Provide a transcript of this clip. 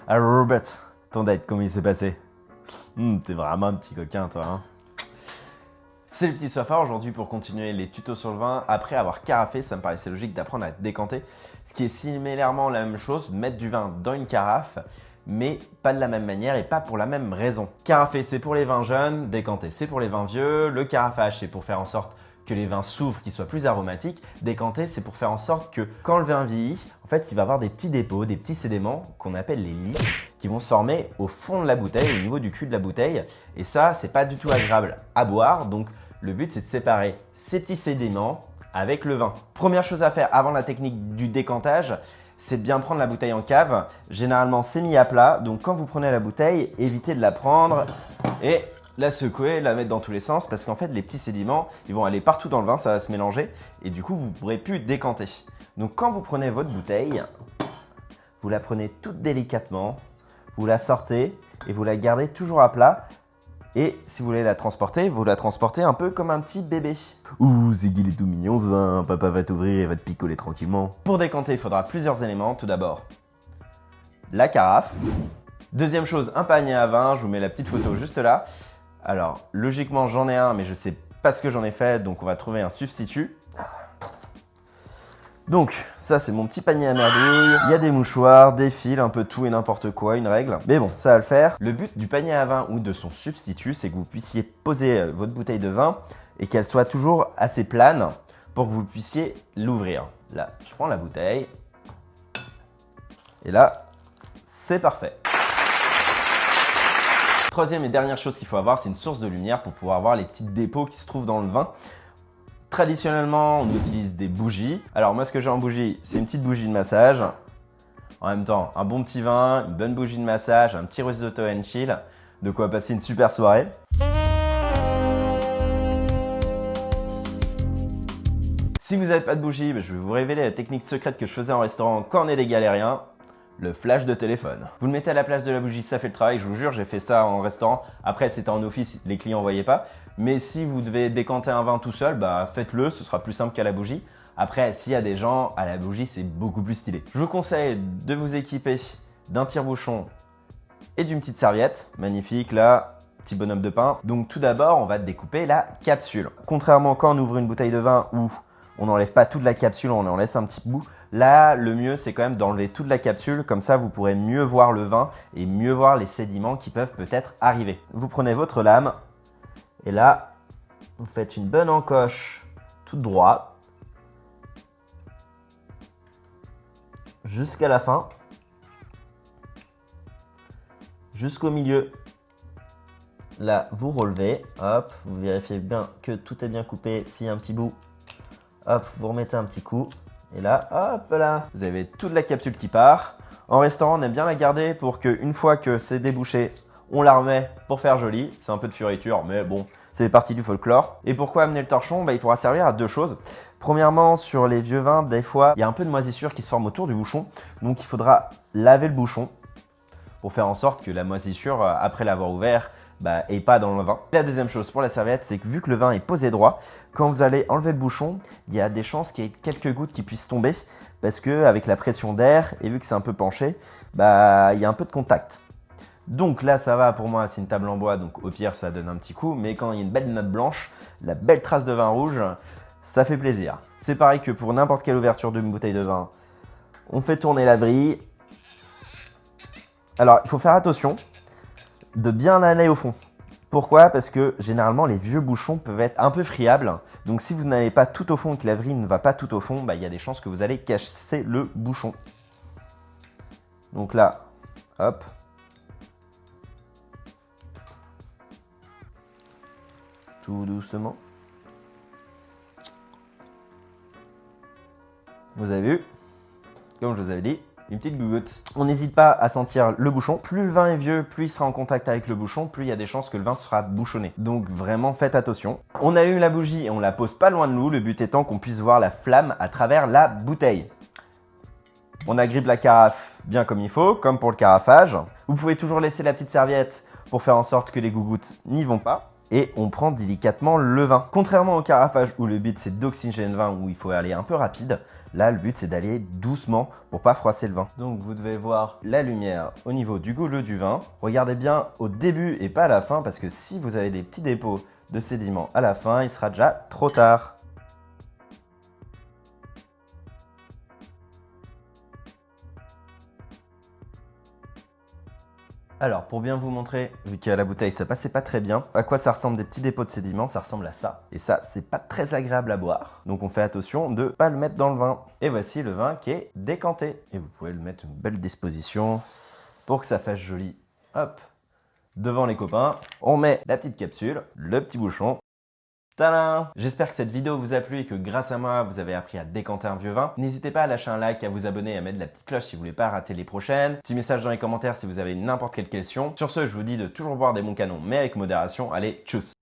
Alors Robert, ton date, comment il s'est passé? T'es vraiment un petit coquin toi, hein. C'est le petit Sofar aujourd'hui pour continuer les tutos sur le vin. Après avoir carafé, ça me paraissait logique d'apprendre à décanter. Ce qui est similairement la même chose, mettre du vin dans une carafe, mais pas de la même manière et pas pour la même raison. Carafer, c'est pour les vins jeunes, décanter, c'est pour les vins vieux. Le carafage, c'est pour faire en sorte que les vins s'ouvrent, qu'ils soient plus aromatiques. Décanter, c'est pour faire en sorte que quand le vin vieillit, en fait, il va avoir des petits dépôts, des petits sédiments qu'on appelle les lis, qui vont se former au fond de la bouteille, au niveau du cul de la bouteille. Et ça, c'est pas du tout agréable à boire. Donc, le but, c'est de séparer ces petits sédiments avec le vin. Première chose à faire avant la technique du décantage, c'est de bien prendre la bouteille en cave. Généralement, c'est mis à plat. Donc, quand vous prenez la bouteille, évitez de la prendre et la secouer, la mettre dans tous les sens parce qu'en fait, les petits sédiments, ils vont aller partout dans le vin, ça va se mélanger et du coup, vous ne pourrez plus décanter. Donc, quand vous prenez votre bouteille, vous la prenez toute délicatement, vous la sortez et vous la gardez toujours à plat. Et si vous voulez la transporter, vous la transportez un peu comme un petit bébé. Ouh, c'est qu'il est tout mignon ce vin, papa va t'ouvrir et va te picoler tranquillement. Pour décanter, il faudra plusieurs éléments. Tout d'abord, la carafe. Deuxième chose, un panier à vin. Je vous mets la petite photo juste là. Alors, logiquement, j'en ai un, mais je sais pas ce que j'en ai fait, donc on va trouver un substitut. Donc, ça c'est mon petit panier à merdouille. Il y a des mouchoirs, des fils, un peu tout et n'importe quoi, une règle. Mais bon, ça va le faire. Le but du panier à vin ou de son substitut, c'est que vous puissiez poser votre bouteille de vin et qu'elle soit toujours assez plane pour que vous puissiez l'ouvrir. Là, je prends la bouteille. Et là, c'est parfait. Troisième et dernière chose qu'il faut avoir, c'est une source de lumière pour pouvoir voir les petits dépôts qui se trouvent dans le vin. Traditionnellement, on utilise des bougies. Alors moi, ce que j'ai en bougie, c'est une petite bougie de massage. En même temps, un bon petit vin, une bonne bougie de massage, un petit risotto and chill. De quoi passer une super soirée. Si vous n'avez pas de bougie, je vais vous révéler la technique secrète que je faisais en restaurant quand on est des galériens. Le flash de téléphone. Vous le mettez à la place de la bougie, ça fait le travail, je vous jure, j'ai fait ça en restaurant. Après, c'était en office, les clients ne voyaient pas. Mais si vous devez décanter un vin tout seul, faites-le, ce sera plus simple qu'à la bougie. Après, s'il y a des gens, à la bougie, c'est beaucoup plus stylé. Je vous conseille de vous équiper d'un tire-bouchon et d'une petite serviette. Magnifique, là, petit bonhomme de pain. Donc tout d'abord, on va découper la capsule. Contrairement quand on ouvre une bouteille de vin où on n'enlève pas toute la capsule, on en laisse un petit bout. Là, le mieux, c'est quand même d'enlever toute la capsule. Comme ça, vous pourrez mieux voir le vin et mieux voir les sédiments qui peuvent peut-être arriver. Vous prenez votre lame et là, vous faites une bonne encoche toute droite jusqu'à la fin, jusqu'au milieu. Là, vous relevez, hop, vous vérifiez bien que tout est bien coupé. S'il y a un petit bout, hop, vous remettez un petit coup. Et là, hop là, vous avez toute la capsule qui part. En restaurant, on aime bien la garder pour qu'une fois que c'est débouché, on la remet pour faire joli. C'est un peu de fioriture, mais bon, c'est partie du folklore. Et pourquoi amener le torchon? Il pourra servir à deux choses. Premièrement, sur les vieux vins, des fois, il y a un peu de moisissure qui se forme autour du bouchon. Donc, il faudra laver le bouchon pour faire en sorte que la moisissure, après l'avoir ouvert, et pas dans le vin. La deuxième chose pour la serviette, c'est que vu que le vin est posé droit, quand vous allez enlever le bouchon, il y a des chances qu'il y ait quelques gouttes qui puissent tomber parce que avec la pression d'air et vu que c'est un peu penché, il y a un peu de contact. Donc là, ça va pour moi, c'est une table en bois, donc au pire, ça donne un petit coup. Mais quand il y a une belle note blanche, la belle trace de vin rouge, ça fait plaisir. C'est pareil que pour n'importe quelle ouverture d'une bouteille de vin. On fait tourner la vrille. Alors, il faut faire attention de bien aller au fond. Pourquoi? Parce que généralement les vieux bouchons peuvent être un peu friables. Donc si vous n'allez pas tout au fond et que la vrille ne va pas tout au fond, il y a des chances que vous allez casser le bouchon. Donc là, hop. Tout doucement. Vous avez vu? Comme je vous avais dit, une petite gougoute. On n'hésite pas à sentir le bouchon. Plus le vin est vieux, plus il sera en contact avec le bouchon, plus il y a des chances que le vin sera bouchonné. Donc vraiment, faites attention. On allume la bougie et on la pose pas loin de nous, le but étant qu'on puisse voir la flamme à travers la bouteille. On agrippe la carafe bien comme il faut, comme pour le carafage. Vous pouvez toujours laisser la petite serviette pour faire en sorte que les gougoutes n'y vont pas. Et on prend délicatement le vin. Contrairement au carafage où le but c'est d'oxygéner le vin, où il faut aller un peu rapide, Là, le but, c'est d'aller doucement pour pas froisser le vin. Donc, vous devez voir la lumière au niveau du goulot du vin. Regardez bien au début et pas à la fin, parce que si vous avez des petits dépôts de sédiments à la fin, il sera déjà trop tard. Alors, pour bien vous montrer, vu qu'à la bouteille ça passait pas très bien, à quoi ça ressemble des petits dépôts de sédiments, ça ressemble à ça. Et ça, c'est pas très agréable à boire. Donc on fait attention de pas le mettre dans le vin. Et voici le vin qui est décanté. Et vous pouvez le mettre à une belle disposition pour que ça fasse joli. Hop, devant les copains, on met la petite capsule, le petit bouchon. Tadam! J'espère que cette vidéo vous a plu et que grâce à moi, vous avez appris à décanter un vieux vin. N'hésitez pas à lâcher un like, à vous abonner et à mettre la petite cloche si vous voulez pas rater les prochaines. Petit message dans les commentaires si vous avez n'importe quelle question. Sur ce, je vous dis de toujours boire des bons canons, mais avec modération. Allez, tchuss!